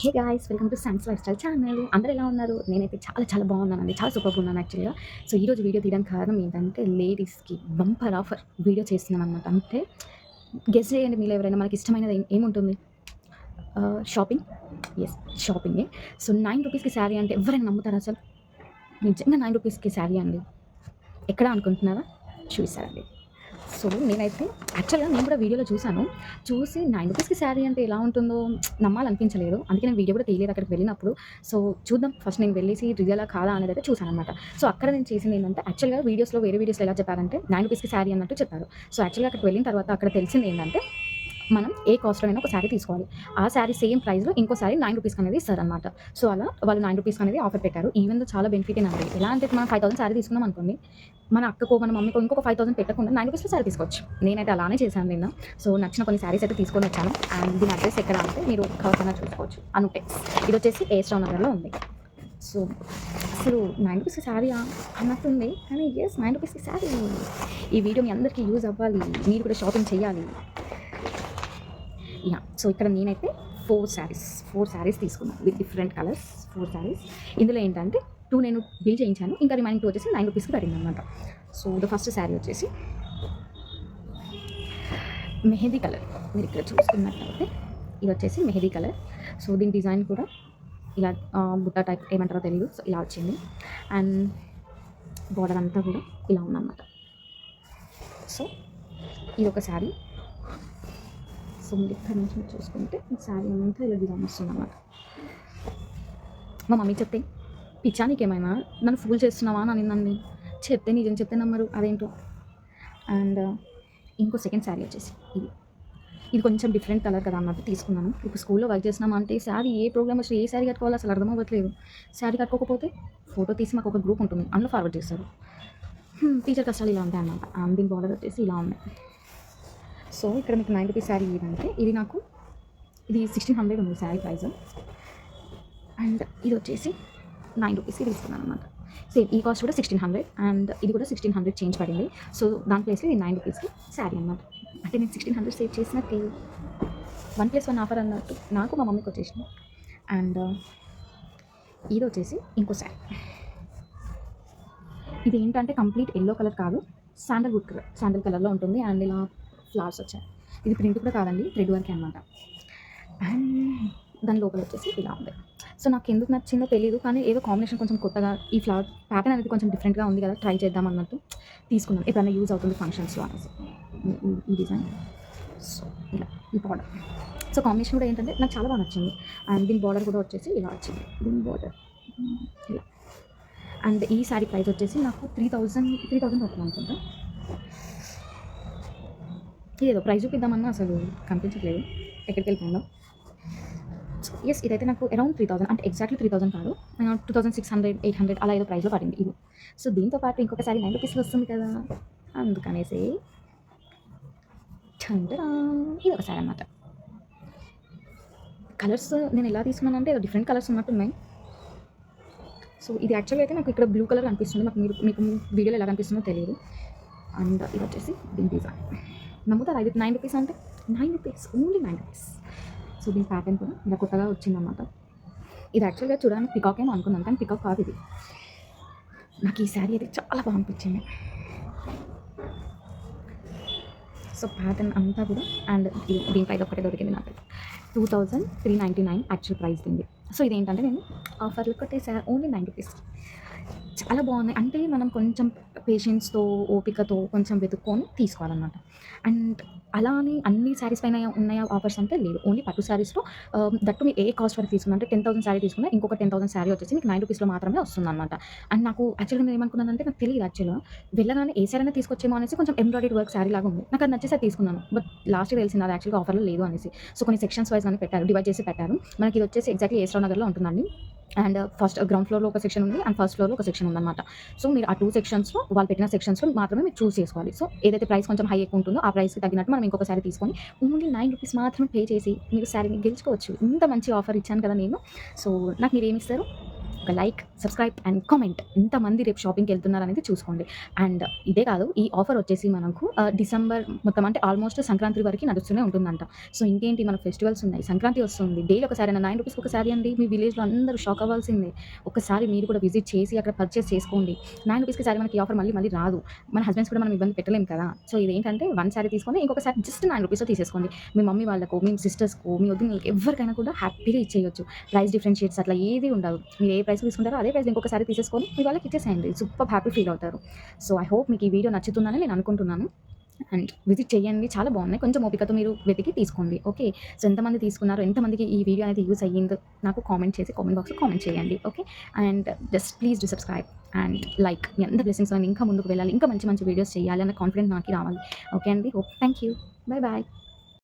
Hey guys, welcome to science life style channel. అందరూ ఎలా ఉన్నారు? నేనైతే చాలా బాగున్నానండి. చాలా సూపర్‌గా ఉన్నాను యాక్చువల్‌గా. సో, ఈరోజు వీడియో తీయడానికి కారణం ఏంటంటే, లేడీస్‌కి బంపర్ ఆఫర్ వీడియో చేస్తున్నాననమాట. అంటే గెస్ చేయండి మీలో ఎవరైనా మనకి ఇష్టమైనది ఏముంటుంది? షాపింగ్. యెస్, షాపింగే. సో, ₹9కి శారీ అంటే ఎవరైనా నమ్ముతారా అసలు? నిజంగా ₹9కి శారీ అండి. ఎక్కడ అనుకుంటున్నారా? చూసారండి. సో, నేనైతే యాక్చువల్‌గా నేను కూడా వీడియోలో చూసాను. చూసి ₹9కి శారీ అంటే ఎలా ఉంటుందో నమ్మాలనిపించలేదు. అందుకే నేను వీడియో కూడా తీయలేదు అక్కడికి వెళ్ళినప్పుడు. సో, చూద్దాం ఫస్ట్ నేను వెళ్ళేసి రియలా కాదా అనేదైతే చూసాననమాట. సో, అక్కడ నేను చేసిందేంటంటే యాక్చువల్‌గా వేరే వీడియోస్‌లో ఎలా చెప్పారంటే ₹9కి శారీ అన్నట్టు చెప్పారు. సో, యాక్చువల్‌గా అక్కడికి వెళ్ళిన తర్వాత అక్కడ తెలిసిందేంటంటే మనం ఏ కాస్ట్‌లోనైనా ఒక శారీ తీసుకోవాలి. ఆ శారీ సేమ్ ప్రైస్‌లో ఇంకో శారీ ₹9 అనేది ఇస్తారనమాట. సో, అలా వాళ్ళు ₹9 అనేది ఆఫర్ పెట్టారు. ఈవెన్ దో చాలా బెనిఫిటేనండి. ఎలా అంటే ఇప్పుడు మనం 5000 శారీ తీసుకున్నాం అనుకోండి, మన అక్కకో, మన మమ్మీకో ఇంకొక 5000 పెట్టకుండా ₹9లో శారీ తీసుకోవచ్చు. నేనైతే అలానే చేశాను నిన్న. సో, నచ్చిన కొన్ని శారీస్ అయితే తీసుకొనొచ్చాను. అండ్ దీని అడ్రెస్ ఎక్కడ అంటే మీరు కవర్ చూసుకోవచ్చు. అనుటెక్స్. ఇదొచ్చేసి ఏస్‌రావు నగర్‌లో ఉంది. సో, అసలు ₹9కి శారీయా అన్నట్టుంది. కానీ యెస్, ₹9కి శారీ. ఈ వీడియో మీ అందరికీ యూజ్ అవ్వాలి. మీరు కూడా షాపింగ్ చేయాలి. సో, ఇక్కడ నేనైతే 4 శారీస్ తీసుకున్నాను విత్ డిఫరెంట్ కలర్స్. 4 శారీస్. ఇందులో ఏంటంటే 2 నేను బిల్ చేయించాను. ఇంకా రిమైనింగ్ 2 వచ్చేసి ₹9కి పడిందనమాట. సో, ద ఫస్ట్ శారీ వచ్చేసి మెహందీ కలర్. మీరు ఇక్కడ చూసుకున్నట్లయితే ఇది వచ్చేసి మెహందీ కలర్. సో, దీని డిజైన్ కూడా ఇలా బుట్ట టైప్ ఏమంటారో తెలీదు. సో, ఇలా వచ్చింది. అండ్ బోర్డర్ అంతా కూడా ఇలా ఉందన్నమాట. సో, ఇదొక శారీ. సో, మీరు ఇక్కడి నుంచి చూసుకుంటే ఈ శారీ అంతా ఇలా డిజైన్ వస్తుందన్నమాట. మా మమ్మీ చెప్తే, పిచ్చా నీకేమైనా నన్ను ఫూల్ చేస్తున్నావా అని అనిందండి. చెప్తే నిజం చెప్తే నమ్మరు, అదేంటో. అండ్ ఇంకో సెకండ్ శారీ వచ్చేసి ఇది కొంచెం డిఫరెంట్ కలర్ కదా అన్నట్టు తీసుకున్నాను. ఇప్పుడు స్కూల్లో వర్క్ చేస్తున్నామంటే శారీ ఏ ప్రోగ్రామ్ వచ్చి ఏ శారీ కట్టుకోవాలో అసలు అర్థం అవ్వట్లేదు. శారీ కట్టుకోకపోతే ఫోటో తీసి మాకు ఒక గ్రూప్ ఉంటుంది, అందులో ఫార్వర్డ్ చేస్తారు. టీచర్ కష్టాలు ఇలా ఉంటాయి అన్నమాట. అండ్ దీని బార్డర్ వచ్చేసి ఇలా ఉన్నాయి. సో, ఇక్కడ మీకు ₹9 శారీ ఏదంటే ఇది 1600 ఉంది శారీ ప్రైస్. అండ్ ఇది వచ్చేసి ₹9కి తీసుకున్నాను అనమాట. సేమ్ ఈ కాస్ట్ కూడా 1600 అండ్ ఇది కూడా 1600 చేంజ్ పడింది. సో, దాని ప్లేస్లో ఇది ₹9కి శారీ అనమాట. అంటే నేను 1600 సేవ్ చేసినట్టే. 1+1 ఆఫర్ అన్నట్టు నాకు మా మమ్మీకి వచ్చేసింది. అండ్ ఇది వచ్చేసి ఇంకో శారీ. ఇది ఏంటంటే కంప్లీట్ ఎల్లో కలర్ కాదు, శాండల్ కలర్లో ఉంటుంది. అండ్ ఇలా ఫ్లవర్స్ వచ్చాయి. ఇది ప్రింట్ కూడా కాదండి, థ్రెడ్ వర్క్ అనమాట. అండ్ దాని లోపల వచ్చేసి ఇలా ఉంది. సో, నాకు ఎందుకు నచ్చిందో తెలీదు, కానీ ఏదో కాంబినేషన్ కొంచెం కొత్తగా ఈ ఫ్లవర్ ప్యాటర్న్ అనేది కొంచెం డిఫరెంట్గా ఉంది కదా, ట్రై చేద్దాం అన్నట్టు తీసుకున్నాను. ఎప్పుడైనా యూజ్ అవుతుంది ఫంక్షన్స్లో అనేసి ఈ డిజైన్. సో, ఇలా ఈ బార్డర్. సో, కాంబినేషన్ కూడా ఏంటంటే నాకు చాలా బాగా నచ్చింది. అండ్ దీని బార్డర్ కూడా వచ్చేసి ఇలా వచ్చింది. దీని బార్డర్ ఇలా. అండ్ ఈ శారీ ప్రైస్ వచ్చేసి నాకు 3000 పడుతుంది అనుకుంటా. ఇదేదో ప్రైస్ చూపిద్దామన్నా అసలు కనిపించట్లేదు, ఎక్కడికి వెళ్ళిపోయిందో. యెస్, ఇదైతే నాకు అరౌండ్ 3000, అంటే ఎగ్జాక్ట్లీ 3000 కాదు, 2600, 800 అలా ఏదో ప్రైస్లో పడింది ఇది. సో, దీంతో పాటు ఇంకొక శారీ ₹9 వస్తుంది కదా, అందుకనేసి ఇది ఒక శారీ అనమాట. కలర్స్ నేను ఎలా తీసుకున్నానంటే ఏదో డిఫరెంట్ కలర్స్ ఉన్నట్టున్నాయి. సో, ఇది యాక్చువల్గా అయితే నాకు ఇక్కడ బ్లూ కలర్ అనిపిస్తుంది. మీకు వీడియోలో ఎలా కనిపిస్తుందో తెలియదు. అండ్ ఇది వచ్చేసి దీని డిజైన్. నమ్ముతారా ఇది ₹9 అంటే? ₹9, ఓన్లీ ₹9. సో, దీని ప్యాటర్న్ కూడా ఇలా కొత్తగా వచ్చిందన్నమాట. ఇది యాక్చువల్గా చూడడానికి పికాక్ ఏమో అనుకున్నాను, కానీ పికాక్ కాదు ఇది. నాకు ఈ శారీ అయితే చాలా బాగా అనిపించింది. సో, ప్యాటర్న్ అంతా కూడా. అండ్ దీని ప్రైస్ ఒక్కటే దొరికింది నాకు, 2399 యాక్చువల్ ప్రైస్ దీనిది. సో, ఇదేంటంటే నేను ఆఫర్లు కొట్టేసా, ఓన్లీ ₹9. చాలా బాగున్నాయి. అంటే మనం కొంచెం పేషెన్స్‌తో, ఓపికతో కొంచెం వెతుక్కొని తీసుకోవాలన్నమాట. అండ్ అలా అని అన్ని శారీస్ పైన ఉన్నాయా ఆఫర్స్ అంటే లేదు. ఓన్లీ పట్టు శారీస్‌లో దట్టు మీరు ఏ కాస్ట్ వరకు తీసుకున్నా, అంటే 10,000 శారీ తీసుకున్నా ఇంకొక 10,000 శారీ వచ్చేసి మీకు ₹9లో మాత్రమే వస్తుందన్నమాట. అండ్ నాకు యాక్చువల్‌గా నేను ఏమనుకున్నానంటే, నాకు తెలియదు యాక్చువల్‌గా. వెళ్ళగానే ఏ శారీ అయినా తీసుకొచ్చేమో అనేసి కొంచెం ఎంబ్రాయిడరీ వర్క్ శారీ లాగా ఉంది. నాకు అది నచ్చేసి అది తీసుకున్నాను. బట్ లాస్ట్‌కి తెలిసింది అది యాక్చువల్‌గా ఆఫర్‌లో లేదు అనేసి. సో, కొన్ని సెక్షన్స్ వైస్ అని పెట్టారు, డివైడ్ చేసి పెట్టారు. మనకి ఇది వచ్చేసి ఎగ్జాక్ట్లీ ఏస్‌రావు నగర్‌లో ఉంటుందండి. అండ్ ఫస్ట్ గ్రౌండ్ ఫ్లోర్‌లో ఒక సెక్షన్ ఉంది, అండ్ ఫస్ట్ ఫ్లోర్‌లో ఒక సెక్షన్ ఉందన్నమాట. సో, మీరు ఆ 2 సెక్షన్స్‌లో వాళ్ళు పెట్టిన సెక్షన్స్‌లో మాత్రమే మీరు చూస్ చేసుకోవాలి. సో, ఏదైతే ప్రైస్ కొంచెం హై ఎక్కువ ఉంటుందో ఆ ప్రైస్‌కి తగ్గినట్టు మనం ఇంకొక శారీ తీసుకొని ఓన్లీ ₹9 మాత్రమే పే చేసి మీరు శారీని గెలుచుకోవచ్చు. ఇంత మంచి ఆఫర్ ఇచ్చాను కదా నేను. సో, నాకు మీరేమిస్తారు? ఒక లైక్, సబ్స్క్రైబ్ అండ్ కామెంట్. ఎంతమంది రేపు షాపింగ్‌కి వెళ్తున్నారనేది చూసుకోండి. అండ్ ఇదే కాదు, ఈ ఆఫర్ వచ్చేసి మనకు డిసెంబర్ మొత్తం అంటే ఆల్మోస్ట్ సంక్రాంతి వరకు నడుస్తూనే ఉంటుందంట. సో ఇంకేంటి మనకు ఫెస్టివల్స్ ఉన్నాయి, సంక్రాంతి వస్తుంది. డైలీ ఒక సారీ, 9 రూపీస్‌కి ఒక సారీ అండి. మీ విలేజ్‌లో అందరూ షాక్ అవ్వాల్సిందే. ఒక్కసారి మీరు కూడా విజిట్ చేసి అక్కడ పర్చేస్ చేసుకోండి. 9 రూపీస్‌కి సారీ మనకి ఈ ఆఫర్ మళ్ళీ మళ్ళీ రాదు. మన హస్బెండ్స్ కూడా మనం ఇబ్బంది పెట్టలేము కదా! సో ఇదేంటంటే వన్ సారీ తీసుకొని ఇంకొక సారీ జస్ట్ 9 రూపీస్‌లో తీసేసుకోండి. మీ మమ్మీ వాళ్ళకో, మీ సిస్టర్స్‌కో, మీ వదినలకి ఎవ్వరికైనా కూడా హ్యాపీగా ఇచ్చేయొచ్చు. ప్రైస్ డిఫరెన్షియేట్స్ అట్లా ఏది ఉండదు. మీరు ఏ ప్రైస్‌కి తీసుకుంటారో అదే ప్రైస్ ఇంకొక సారీ తీసేసుకొని మీ వాళ్ళకి ఇచ్చేసేయండి. సూపర్ హ్యాపీ ఫీల్ అవుతారు. సో ఐ హోప్ మీకు ఈ వీడియో నచ్చుతుందని నేను అనుకుంటున్నాను. అండ్ విజిట్ చేయండి. చాలా బాగున్నాయి. కొంచెం ఓపికతో మీరు వెతికి తీసుకోండి. ఓకే. సో ఎంతమంది తీసుకున్నారో, ఎంతమందికి ఈ వీడియో అనేది యూజ్ అయ్యిందో నాకు కామెంట్ చేసి కామెంట్ బాక్స్‌లో కామెంట్ చేయండి. Okay. And just please do subscribe and like. మీ అందరి బ్లెస్సింగ్స్‌తో నేను ఇంకా ముందుకు వెళ్ళాలి. ఇంకా మంచి మంచి వీడియోస్ చేయాలి అన్న కాన్ఫిడెంట్ నాకి రావాలి. ఓకే అండి. హోప్. Thank you. బై.